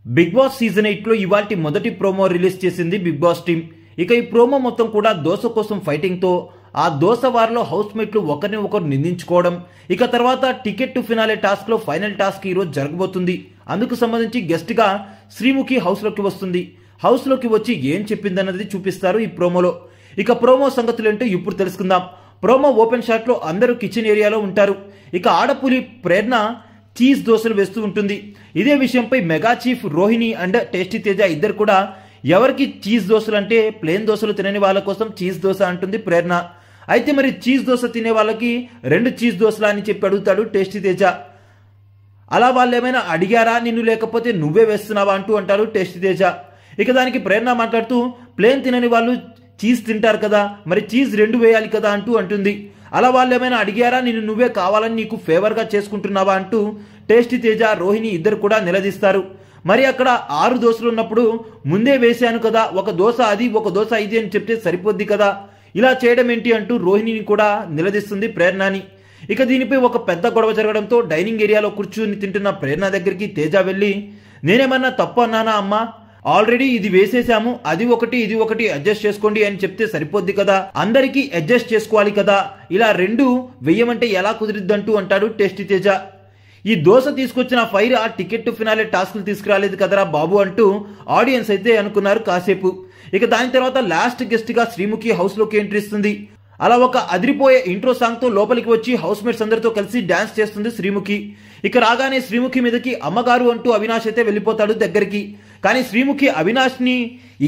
Big boss season 8 లో ఇవాల్టి మొదటి ప్రోమో రిలీజ్ చేసింది బిగ్ బాస్ టీం. ఇక ఈ ప్రోమో మొత్తం కూడా దోశ కోసం ఫైటింగ్ తో ఆ దోశ వారిలో హౌస్ మేట్లు ఒకరిని ఒకరు నిందించుకోవడం, ఇక తర్వాత టికెట్ టు ఫినాలే టాస్క్ లో ఫైనల్ టాస్క్ ఈ రోజు జరగబోతుంది. అందుకు సంబంధించి గెస్ట్ గా శ్రీముఖి హౌస్ లోకి వస్తుంది. హౌస్ లోకి వచ్చి ఏం చెప్పిందన్నది చూపిస్తారు ఈ ప్రోమోలో. ఇక ప్రోమో సంగతులేంటో ఇప్పుడు తెలుసుకుందాం. ప్రోమో ఓపెన్ షాట్ లో అందరూ కిచెన్ ఏరియాలో ఉంటారు. ఇక ఆడపులి ప్రేరణ చీజ్ దోశలు వేస్తూ ఉంటుంది. ఇదే విషయంపై mega chief Rohini and tasty Teja ఇద్దరు కూడా ఎవరికి చీజ్ దోశలు అంటే ప్లేన్ దోశలు తినని వాళ్ళ కోసం చీజ్ దోశ అంటుంది ప్రేరణ. అయితే మరి చీజ్ దోశ తినే వాళ్ళకి 2 చీజ్ దోశలు అని చెప్పి అడుగుతాడు టేస్టీ తేజ. అలా వాళ్ళు ఏమైనా అడిగారా నిన్ను, లేకపోతే నువ్వే వేస్తున్నావా అంటూ అంటారు టేస్టీ తేజ. ఇక దానికి ప్రేరణ మాట్లాడుతూ ప్లేన్ తినని వాళ్ళు చీజ్ తింటారు కదా, మరి చీజ్ 2 వేయాలి కదా అంటూ అంటుంది. అలా వాళ్ళు ఏమైనా అడిగారా, నిన్ను నువ్వే కావాలని నీకు ఫేవర్గా చేసుకుంటున్నావా అంటూ టేస్టీ తేజ రోహిణి ఇద్దరు కూడా నిలదీస్తారు. మరి అక్కడ 6 దోశలు ఉన్నప్పుడు ముందే వేశాను కదా, ఒక దోశ అది ఒక దోశ ఇది అని చెప్తే సరిపోద్ది కదా, ఇలా చేయడం ఏంటి అంటూ రోహిణిని కూడా నిలదీస్తుంది ప్రేరణని. ఇక దీనిపై ఒక పెద్ద గొడవ జరగడంతో డైనింగ్ ఏరియాలో కూర్చుని తింటున్న ప్రేరణ దగ్గరికి తేజ వెళ్ళి, నేనేమన్నా తప్పు అన్నానా అమ్మా, ఆల్రెడీ ఇది వేసేసాము, అది ఒకటి ఇది ఒకటి అడ్జస్ట్ చేసుకోండి అని చెప్తే సరిపోద్ది కదా, అందరికీ అడ్జస్ట్ చేసుకోవాలి కదా, ఇలా 2 వెయ్యమంటే ఎలా కుదిరిద్దంటూ అంటాడు టేస్టీ తేజ. ఈ దోశ తీసుకొచ్చిన ఫైర్ ఆ టికెట్ టు ఫినాలే టాస్క్లు తీసుకురాలేదు కదరా బాబు అంటూ ఆడియన్స్ అయితే అనుకున్నారు కాసేపు. ఇక దాని తర్వాత లాస్ట్ గెస్ట్ గా శ్రీముఖి హౌస్ లోకి ఎంట్రీ ఇస్తుంది. అలా ఒక అదిరిపోయే ఇంట్రో సాంగ్ తో లోపలికి వచ్చి హౌస్ మేట్స్ అందరితో కలిసి డాన్స్ చేస్తుంది శ్రీముఖి. ఇక రాగానే శ్రీముఖి మీదకి అమ్మగారు అంటూ అవినాష్ అయితే వెళ్ళిపోతాడు దగ్గరికి. కానీ శ్రీముఖి అవినాష్ ని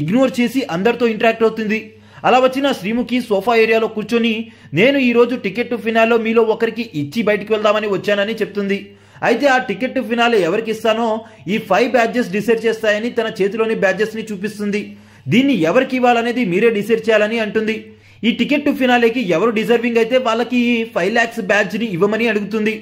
ఇగ్నోర్ చేసి అందరితో ఇంటరాక్ట్ అవుతుంది. అలా వచ్చిన శ్రీముఖి సోఫా ఏరియాలో కూర్చొని, నేను ఈ రోజు టికెట్ టు ఫినాలో మీలో ఒకరికి ఇచ్చి బయటికి వెళ్దామని వచ్చానని చెప్తుంది. అయితే ఆ టికెట్ టు ఫినాలే ఎవరికి ఇస్తానో ఈ 5 బ్యాడ్జెస్ డిసైడ్ చేస్తాయని తన చేతిలోని బ్యాడ్జెస్ ని చూపిస్తుంది. దీన్ని ఎవరికి ఇవ్వాలనేది మీరే డిసైడ్ చేయాలని అంటుంది. ఈ టికెట్ టు ఫినాలేకి ఎవరు డిజర్వింగ్ అయితే వాళ్ళకి 5 lakhs బ్యాడ్జ్ ని ఇవ్వమని అడుగుతుంది.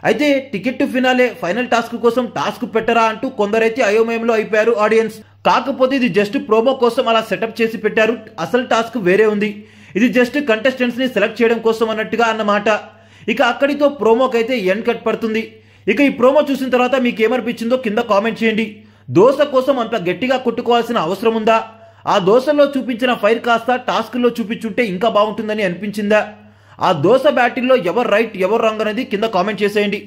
అయితే ticket to finale final task కోసం టాస్క్ పెట్టరా అంటూ కొందరైతే అయోమయంలో అయిపోయారు ఆడియన్స్. కాకపోతే ఇది జస్ట్ ప్రోమో కోసం అలా సెటప్ చేసి పెట్టారు, అసలు టాస్క్ వేరే ఉంది, ఇది జస్ట్ కంటెస్టెంట్స్ ని సెలెక్ట్ చేయడం కోసం అన్నట్టుగా అన్నమాట. ఇక అక్కడితో ప్రోమోకైతే ఎండ్ కట్ పడుతుంది. ఇక ఈ ప్రోమో చూసిన తర్వాత మీకు ఏమనిపించిందో కింద కామెంట్ చేయండి. దోశ కోసం అంత గట్టిగా కొట్టుకోవాల్సిన అవసరం ఉందా? ఆ దోశల్లో చూపించిన ఫైర్ కాస్త టాస్క్లో చూపించుంటే ఇంకా బాగుంటుందని అనిపించిందా? ఆ దోశ బ్యాటిల్లో ఎవరు రైట్ ఎవరు రాంగ్ అనేది కింద కామెంట్ చేసేయండి.